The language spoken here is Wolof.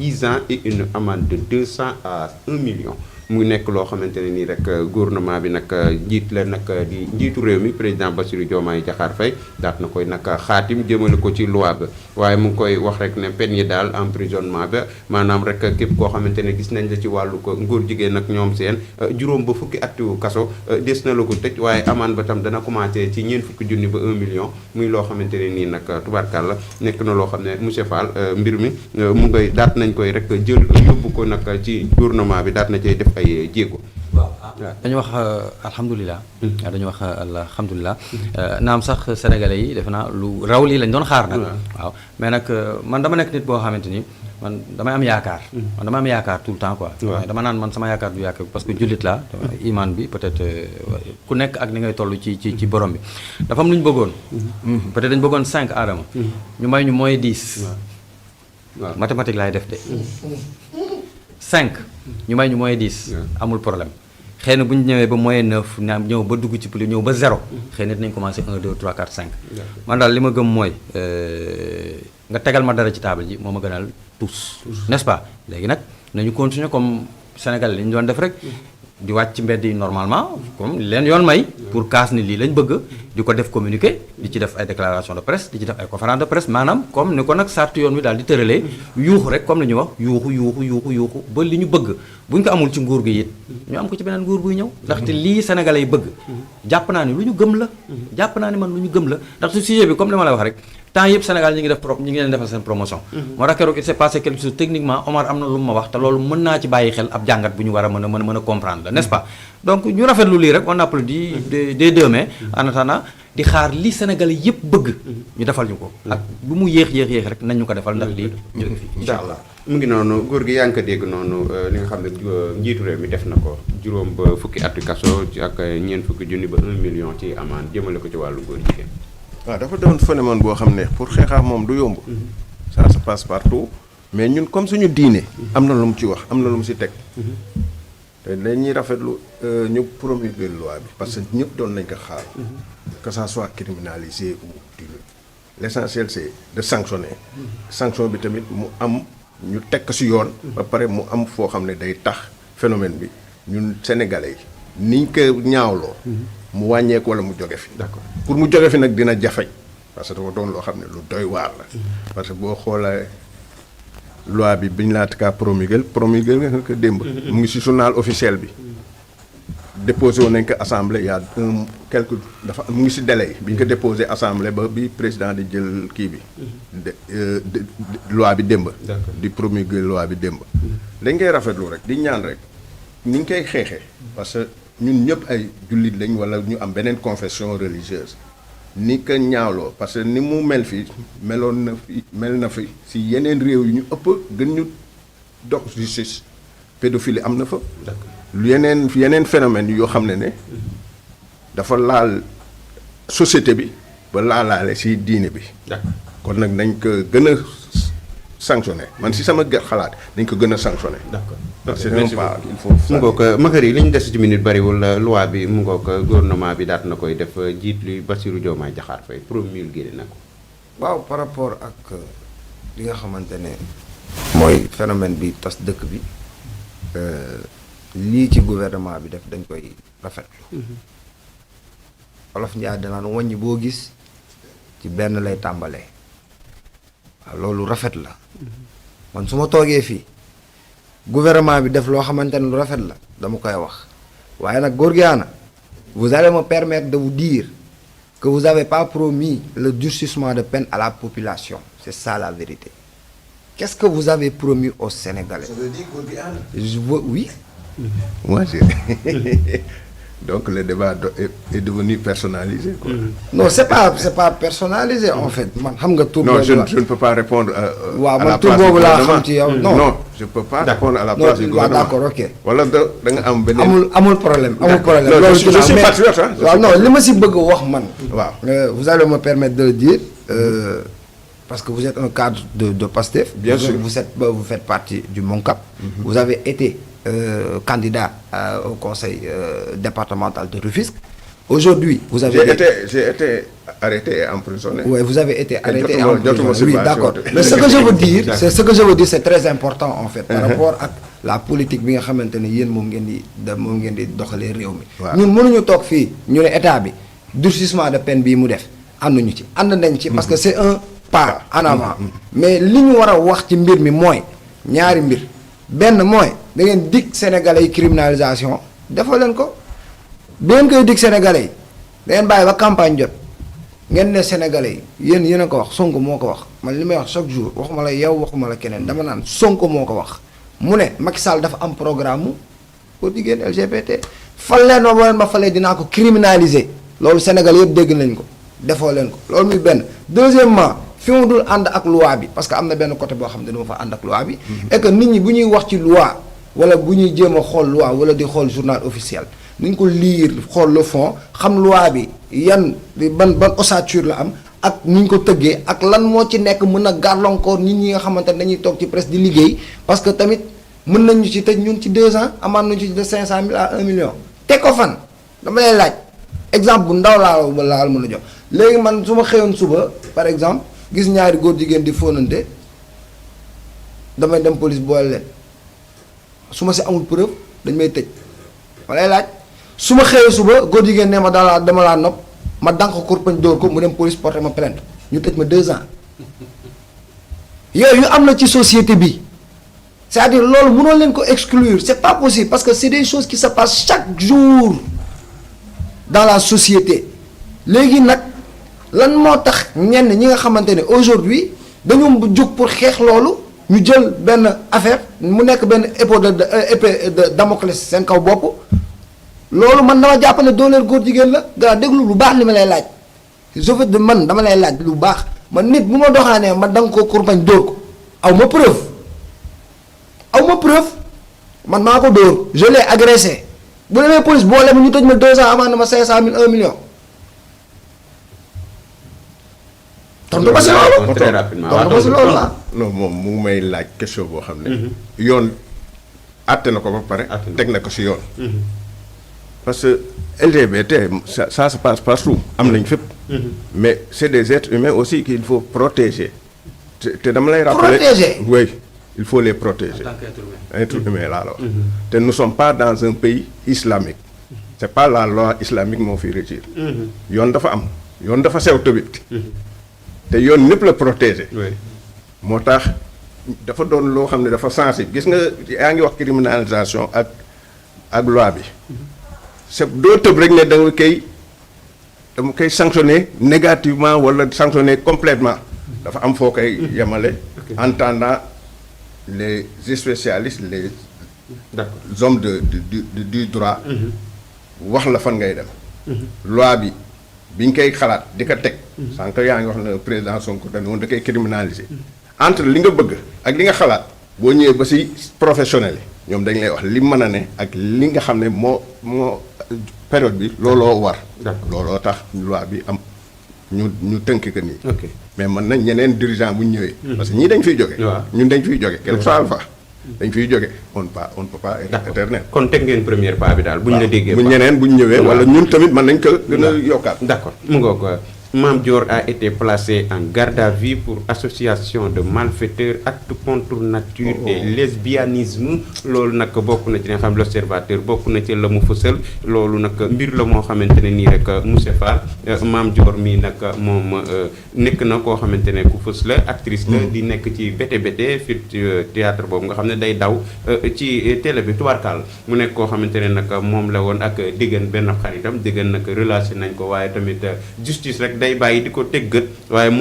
10 ans et une amende de 200 à 1 million. mu nekk loo xamante ne nii rek gouvernement bi nag njiit la nag di njiitu réew mi président Bassirou Diomaye Diakhar Faye daat na koy nag xaatim jëmale ko ci loi ba waaye mu ngi koy wax rek ne peine yi daal emprisonnement ba maanaam rek képp koo xamante ne gis nañ la ci wàllu ko ngóor jigéen nag ñoom seen juróom ba fukki atu kaso des na la ko tëj waaye amende ba tam dana commencé ci ñeent fukki junni ba 1 million muy loo xamante ne nii nag tubaarkàlla nekk na loo xam ne monsieur Fall mbir mi mu ngay daat nañ koy rek jël yóbbu ko nag ci gouvernement bi daat na cay def ay jéego. waaw dañu wax alhamdulilah. dañu wax alhamdulilah. naam sax sénégalais yi defe naa lu raw lii lañ doon xaar nag. waaw mais nag man dama nekk nit boo xamante ni man damay am yaakaar. man damay am yaakaar tout le temps quoi. dama naan man sama yaakaar du yaakaar parce que jullit la iman bi peut-être ku nekk ak ni ngay toll ci borom bi. dafa am lu ñu bëggoon. peut-être dañu bëggoon 5 aadama. ñu may ñu mooy 10. waaw mathématique laay def de. 5 ñu may ñu moyen 10 amul problème xëy na bu ñu ñëwee ba moyen 9 ñëw ba dugg ci plus ñëw ba 0 xëy na dinañ commencé 1 2 3 4 5 man daal li ma gëm mooy nga tegal ma dara ci table ji moo ma gënal tous n'est-ce pas léegi nag nañu continuer comme Sénégal li ñu doon def rek di wàcc ci mbedd yi normalement comme leen yoon may pour kaas ni lii lañ bëgg di ko def communiqué di ci def ay déclaration de presse di ci def ay conférence de presse maanaam comme ni ko nag sartu yoon wi daal di tëralee yuuxu rek comme li ñuy wax yuuxu ba li ñu bëgg bu ñu ko amul ci nguur gi it ñu am ko ci beneen nguur buy ñëw ndaxte lii sénégalais yi bëgg jàpp naa ni lu ñu gëm la jàpp naa ni man lu ñu gëm la ndaxte sujet bi comme li ma la wax rek temps yëpp Sénégal ñi ngi leen defal seen promotion moo tax keroog il s'est passé quelque chose techniquement Omar am na lu ma wax te loolu mën naa ci bàyyi xel ab jàngat bu ñu war a mën a comprendre la n'est-ce pas donc ñu rafetlu lii rek on applaudit des deux mains en attendant di xaar li Sénégalais yëpp bëgg ñu defal ñu ko ak lu mu yéex rek nañ ñu ko defal ndax lii ñu ngi fi incha allah mu ngi noonu góor gi yaa ngi ko dégg noonu li nga xam ne njiitu réew mi def na ko juróom ba fukki atu kaso ak ñeent fukki junni ba 1 million ci amende jëmale ko ci wàllu góor jigéen. waaw dafa doon phénomène boo xam ne pour xeexaax moom du yomb. ça se passe partout mais ñun comme suñu diine. am na lu mu ci wax am na lu mu si teg. te dañuy rafetlu ñu promulguer loi bi parce que ñëpp doon nañ ko xaar. que ça soit criminalisé ou nul. L'essentiel c'est de sanctionner. sanction bi tamit mu am ñu teg ko si yoon. ba pare mu am foo xam ne day tax phénomène bi ñun sénégalais yi niñ ko ñaawloo. mu wàññeeku wala mu jóge fi. d'accord pour mu jóge fi nag dina jafeñ parce que dafa doon loo xam ne lu doy waar la. parce que boo xoolee loi bi biñ laata kaa promulguer nga ko démb. mu ngi ci journal officiel bi. déposé woon nañ ko assemblée y a dafa mu ngi ci délai bi ñu ko déposé assemblée ba bi président di jël kii bi. loi bi démb. di promulguer loi bi démb. dañ koy rafetlu rek di ñaan rek ni ñu koy xeexee parce que. ñun ñëpp ay jullit lañ wala ñu am beneen confession religieuse ni ko ñaawloo parce que ni mu mel fii mel na fi si yeneen réew yu ñu ëpp gën ñu dox justice pédophilie am na fa. yeneen phénomène yoo xam ne dafa laal société bi ba laalaale si diine bi. kon nag nañ ko gën a sanctionné man si sama xalaat dañ ko gën a sanctionné. d'accord c'est non pas il faut. mu ngoog Makary li ñu des ci minute bariwul loi bi mu ngoog gouvernement bi daat na koy def jiit li Bassirou Diomaye Diakhar Faye promulgué na ko. waaw par rapport ak li nga xamante ne mooy phénomène bi tas dëkk bi lii ci gouvernement bi def dañ koy rafetlu. Wolof Njaay danaan wàññi boo gis ci benn lay tàmbalee. waaw loolu rafet la man su ma toogee fii gouvernement bi def loo xamante ne lu rafet la dama koy wax waaye nag Gorghiana vous allez me permettre de vous dire que vous avez pas promis le durcissement de peine à la population c'est ça la vérité qu'est-ce que vous avez promis aux Sénégalais. Ça veut dire Gorghiana. Oui. Moi donc le débat est devenu personnalisé quoi. Non c'est pas personnalisé en fait man xam nga tur non je ne peux pas répondre waaw man tur boobu laa xam ci yow non je peux pas répondre à la place du gouvernement. D'accord ok wala da nga am beneen amul problème loolu je suis patriote waaw non li ma si bëgg wax man waaw vous allez me permettre de le dire parce que vous êtes un cadre de Pastef. Bien sûr vous faites partie du MONCAP. Vous avez été candidat au conseil départemental de Rufisque. Aujourd'hui, vous avez... J'ai été arrêté et emprisonné. Oui, vous avez été arrêté et D'autres emprisonné. Oui, d'accord. Mais ce que je veux dire, c'est très important en fait par rapport à la politique bi nga xamante ne yéen moom ngeen di doxalee réew mi. ñun mënuñu toog fii ñu ne état bi durcissement de peine bii mu def ànduñu ci ànd nañ ci parce que c'est un pas en avant. Mais li ñu war a wax ci mbir mi mooy ñaari mbir benn mooy da ngeen dig sénégalais yi criminalisation defoo leen ko bi ngeen koy dig sénégalais yi da ngeen bàyyi ba campagne jot. ngeen ne sénégalais yi yéen a ko wax Sonko moo ko wax man li may wax chaque jour waxuma la yow waxuma la keneen dama naan Sonko moo ko wax mu ne Macky Sall dafa am programme mu pour jigéen LGBT fal leen ma boo leen ma falee dinaa ko criminaliser loolu Sénégal yëpp dégg nañ ko defoo leen ko loolu muy benn deuxièmement fi mu dul ànd ak loi bi parce que am na benn côté boo xam ne dama fa ànd ak loi bi et que nit ñi bu ñuy wax ci loi wala bu ñuy jéem a xool loi wala di xool journal officiel nañ ko lire xool le fond xam loi bi yan ban ossature la am ak ni ñu ko tëggee ak lan moo ci nekk mën a gàllankoor nit ñi nga xamante ne dañuy toog ci presse di liggéey parce que tamit mën nañu ci tëj ñun ci 2 ans amaan nañu ci de 500 000 à 1 million teg ko fan dama lay laaj exemple bu ndaw laa mën a jox léegi man su ma xëyoon suba par exemple gis ñaari góor jigéen di fóonante damay dem police boole leen su ma si amul preuve dañ may tëj ma lay laaj su ma xëyee suba góor jigéen ne ma dama laa nopp ma dànk ko kurpañ dóor ko mu dem police porté ma plainte ñu tëj ma 2 ans yooyu am na ci société bi c'est-à-dire loolu mënoo leen ko exclure c'est pas possible parce que c'est des choses qui se passent chaque jour dans la société léegi nag lan moo tax ñenn ñi nga xamante ne aujourd'hui dañu jóg pour xeex loolu ñu jël benn affaire mu nekk benn épée de Damoclès seen kaw bopp loolu man dama jàpp ne dooleel góor jigéen la daa déglu lu baax li ma lay laaj je veux de man dama lay laaj lu baax man nit bu ma doxaanee ma danga ko kurbañ dóor ko aw ma preuve man maa ko dóor je l'ai agressé bu demee police boole ma ñu tëj ma 2 ans amende ma 500 000 1 million. tontu ba si loolu très rapidement tontu ba si loolu la. non moom mu ngi may laaj question boo xam ne. yoon àtte na ko ba pare. teg na ko si yoon. parce que LGBT ça se passe partout am nañ fépp. mais c'est des êtres humains aussi qu'il faut protéger. te dama lay rappeler protéger oui il faut les protéger. en tant qu'être humain. Être humain laa la wax. te nous sommes pas dans un pays islamique. c'est pas la loi islamique moo fi régir. yoon dafa am yoon dafa sew tamit. te yoon ñëpp la protéger. moo tax dafa doon loo xam ne dafa sensible gis nga yaa ngi wax criminalisation ak loi bi. c'est doo tëb rek ne dama koy sanctionner négativement wala sanctionner complètement dafa am foo koy yemale en attendant les spécialistes les hommes du droit wax la fan ngay dem loi bi biñ koy xalaat di ko teg sànq yaa ngi wax ne président Sonko dañ woon da koy criminaliser entre li nga bëgg ak li nga xalaat boo ñëwee ba ci professionnel yi ñoom dañ lay wax li mën a ne ak li nga xam ne moo période bi looloo war. looloo tax loi bi am ñu tënk ko nii. mais mën nañ ñeneen dirigeant bu ñu ñëwee. parce que ñii dañ fiy jóge. ñun dañ fiy jóge quelque soit fa dañ fiy jóge on peut pas être éternel. kon teg ngeen première pas bi daal bu ñu la déggee. bu ñeneen bu ñu ñëwee wala ñun tamit mën nañ ko gën a yokkaat. d'accord mu ngoog Mame Dior a été placé en garde à vue pour association de malfaiteurs acte contre nature et lesbianisme loolu nag bokk na ci li nga xam l'observateur bokk na ci la mu fësal loolu nag mbir la moo xamante ne nii rek monsieur Fall Mame Dior mii nag moom nekk na koo xamante ne ku fës la actrice la di nekk ci bété fi théâtre boobu nga xam ne day daw ci télé bi tubaarkaal mu nekk koo xamante ne nag moom la woon ak diggan benn xaritam diggan nag relation nañ ko waaye tamit justice rek day bàyyi di ko teg gët waaye